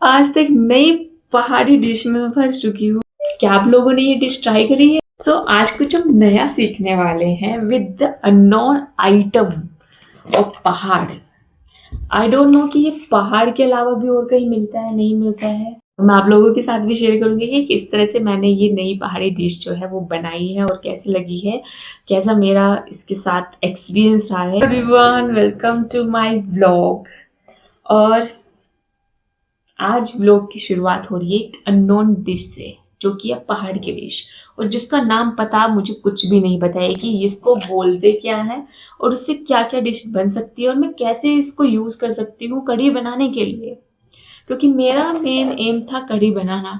आज तक नई पहाड़ी डिश में मैं फंस चुकी हूँ। क्या आप लोगों ने ये डिश ट्राई करी है? आज कुछ हम नया सीखने वाले हैं with the unknown item of pahar. I don't know कि ये पहाड़ के अलावा भी और कहीं मिलता है नहीं मिलता है। मैं आप लोगों के साथ भी शेयर करूंगी कि किस तरह से मैंने ये नई पहाड़ी डिश जो है वो बनाई है और कैसी लगी है, कैसा मेरा इसके साथ एक्सपीरियंस रहा है। Everyone, welcome to my vlog. और आज व्लॉग की शुरुआत हो रही है एक अननोन डिश से, जो कि है पहाड़ की डिश, और जिसका नाम पता मुझे कुछ भी नहीं पता है कि इसको बोलते क्या है और उससे क्या क्या डिश बन सकती है और मैं कैसे इसको यूज़ कर सकती हूँ कढ़ी बनाने के लिए, क्योंकि मेरा मेन एम था कढ़ी बनाना।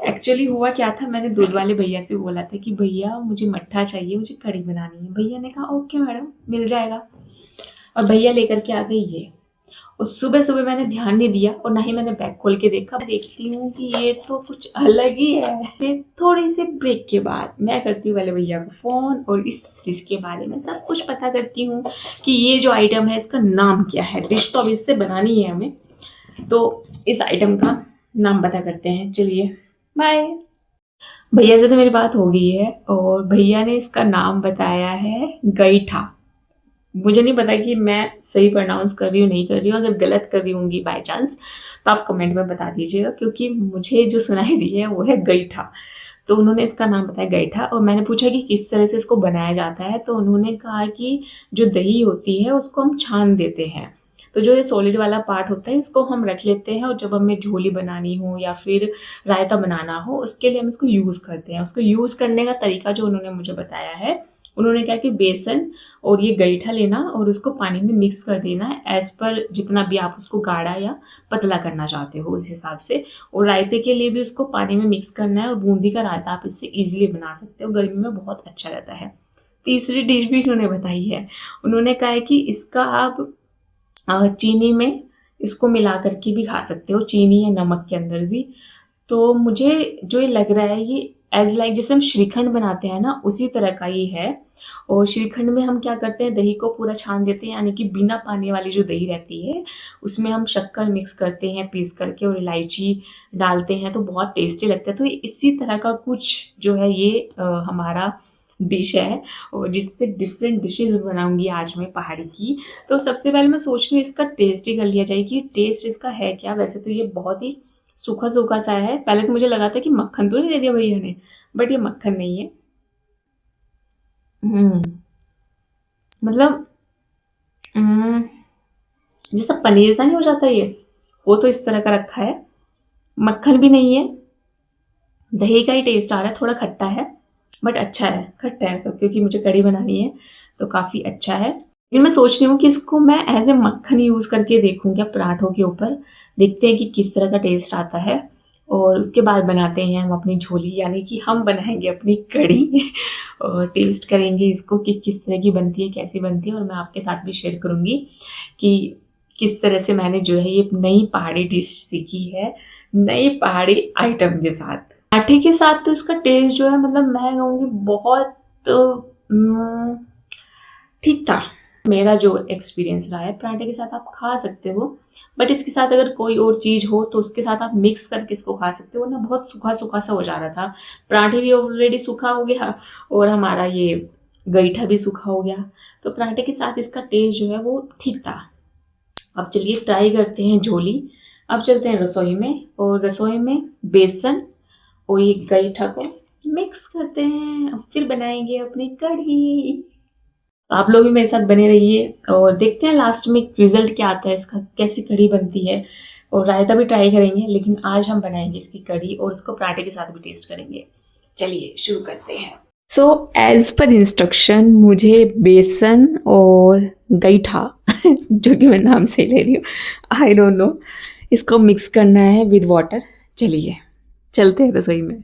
एक्चुअली हुआ क्या था, मैंने दूध वाले भैया से बोला था कि भैया मुझे मट्ठा चाहिए, मुझे कढ़ी बनानी है। भैया ने कहा ओके मैडम, मिल जाएगा। और भैया लेकर के आ गए ये। और सुबह सुबह मैंने ध्यान नहीं दिया और ना ही मैंने बैग खोल के देखा। देखती हूँ कि ये तो कुछ अलग ही है। फिर थोड़ी सी ब्रेक के बाद मैं करती हूँ वाले भैया को फ़ोन और इस डिश के बारे में सब कुछ पता करती हूँ कि ये जो आइटम है इसका नाम क्या है। डिश तो अब इससे बनानी है हमें, तो इस आइटम का नाम पता करते हैं। चलिए बाय। भैया से तो मेरी बात हो गई है और भैया ने इसका नाम बताया है गईठा। मुझे नहीं पता कि मैं सही प्रोनाउंस कर रही हूँ नहीं कर रही हूँ। अगर गलत कर रही होंगी बाय चांस तो आप कमेंट में बता दीजिएगा, क्योंकि मुझे जो सुनाई दी है वो है गईठा। तो उन्होंने इसका नाम बताया गईठा और मैंने पूछा कि किस तरह से इसको बनाया जाता है, तो उन्होंने कहा कि जो दही होती है उसको हम छान देते हैं। तो जो ये सॉलिड वाला पार्ट होता है इसको हम रख लेते हैं और जब हमें झोली बनानी हो या फिर रायता बनाना हो उसके लिए हम इसको यूज़ करते हैं। उसको यूज़ करने का तरीका जो उन्होंने मुझे बताया है, उन्होंने कहा कि बेसन और ये गईठा लेना और उसको पानी में मिक्स कर देना है, एज पर जितना भी आप उसको गाढ़ा या पतला करना चाहते हो उस हिसाब से। और रायते के लिए भी उसको पानी में मिक्स करना है और बूंदी का रायता आप इससे ईजिली बना सकते हो, गर्मी में बहुत अच्छा रहता है। तीसरी डिश भी उन्होंने बताई है, उन्होंने कहा है कि इसका आप चीनी में इसको मिला करके भी खा सकते हो, चीनी या नमक के अंदर भी। तो मुझे जो ये लग रहा है ये एज लाइक जैसे हम श्रीखंड बनाते हैं ना, उसी तरह का ये है। और श्रीखंड में हम क्या करते हैं, दही को पूरा छान देते हैं, यानी कि बिना पानी वाली जो दही रहती है उसमें हम शक्कर मिक्स करते हैं पीस करके और इलायची डालते हैं, तो बहुत टेस्टी लगता है। तो इसी तरह का कुछ जो है ये हमारा डिश है और जिससे डिफरेंट डिशेस बनाऊंगी आज मैं पहाड़ी की। तो सबसे पहले मैं सोच रही हूँ इसका टेस्ट ही कर लिया जाए कि टेस्ट इसका है क्या। वैसे तो ये बहुत ही सूखा सूखा सा है। पहले तो मुझे लगा था कि मक्खन तो नहीं दे दिया भैया ने, बट ये मक्खन नहीं है। हम्म मतलब जैसा पनीर सा नहीं हो जाता ये, वो तो इस तरह का रखा है। मक्खन भी नहीं है, दही का ही टेस्ट आ रहा है, थोड़ा खट्टा है बट अच्छा है। खट्टा है तो क्योंकि मुझे कढ़ी बनानी है तो काफ़ी अच्छा है। लेकिन मैं सोच रही हूँ कि इसको मैं एज ए मक्खन यूज़ करके देखूँ क्या पराठों के ऊपर, देखते हैं कि किस तरह का टेस्ट आता है। और उसके बाद बनाते हैं हम अपनी झोली, यानी कि हम बनाएंगे अपनी कढ़ी और टेस्ट करेंगे इसको कि किस तरह की बनती है, कैसी बनती है। और मैं आपके साथ भी शेयर करूँगी कि किस तरह से मैंने जो है ये नई पहाड़ी डिश सीखी है, नई पहाड़ी आइटम के साथ। पराठे के साथ तो इसका टेस्ट जो है, मतलब मैं कहूँगी बहुत ठीक था। मेरा जो एक्सपीरियंस रहा है, पराठे के साथ आप खा सकते हो, बट इसके साथ अगर कोई और चीज़ हो तो उसके साथ आप मिक्स करके इसको खा सकते हो, वरना बहुत सूखा सूखा सा हो जा रहा था। पराठे भी ऑलरेडी सूखा हो गया और हमारा ये गईठा भी सूखा हो गया, तो पराठे के साथ इसका टेस्ट जो है वो ठीक था। अब चलिए ट्राई करते हैं झोली। अब चलते हैं रसोई में और रसोई में बेसन और ये गईठा को मिक्स करते हैं, अब फिर बनाएंगे अपनी कढ़ी। तो आप लोग भी मेरे साथ बने रहिए और देखते हैं लास्ट में रिजल्ट क्या आता है इसका, कैसी कढ़ी बनती है। और रायता भी ट्राई करेंगे, लेकिन आज हम बनाएंगे इसकी कढ़ी और उसको पराठे के साथ भी टेस्ट करेंगे। चलिए शुरू करते हैं। सो एज पर इंस्ट्रक्शन मुझे बेसन और गईठा जो कि मैं नाम से ले रही हूँ, आई डोंट नो, इसको मिक्स करना है विद वाटर। चलिए चलते हैं रसोई में।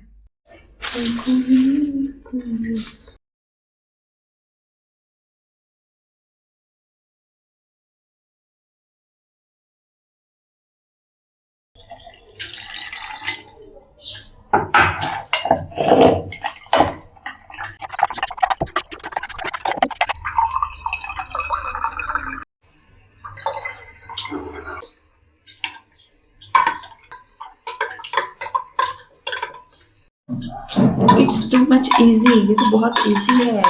इट्स टू मच इजी, ये तो बहुत इजी है।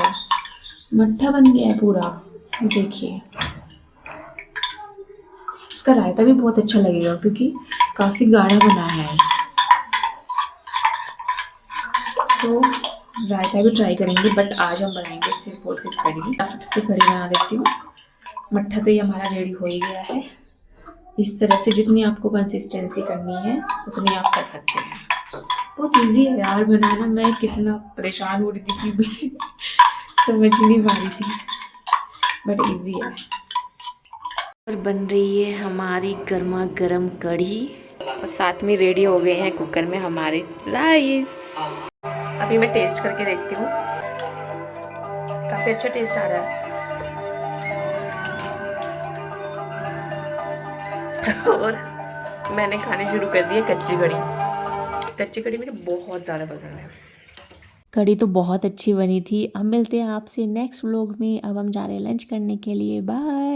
मट्ठा बन गया है पूरा, देखिए। इसका रायता भी बहुत अच्छा लगेगा क्योंकि काफ़ी गाढ़ा बना है। सो रायता भी ट्राई करेंगे, बट आज हम बनाएंगे सिर्फ और सिर्फ कढ़ी। फटाफट से कढ़ी बना देती हूँ। मट्ठा तो ये हमारा रेडी हो ही गया है। इस तरह से जितनी आपको कंसिस्टेंसी करनी है उतनी आप कर सकते हैं। बहुत इजी है यार बनाना। मैं कितना परेशान हो रही थी कि समझ नहीं पा रही थी, बट इजी है। और बन रही है हमारी गर्मा गर्म कढ़ी और साथ में रेडी हो गए हैं कुकर में हमारे राइस। अभी मैं टेस्ट करके देखती हूँ। काफ़ी अच्छा टेस्ट आ रहा है। और मैंने खाने शुरू कर दिया कच्ची कढ़ी। कच्ची कढ़ी मुझे बहुत ज़्यादा पसंद है। कढ़ी तो बहुत अच्छी बनी थी। अब मिलते हैं आपसे नेक्स्ट व्लॉग में। अब हम जा रहे हैं लंच करने के लिए। बाय।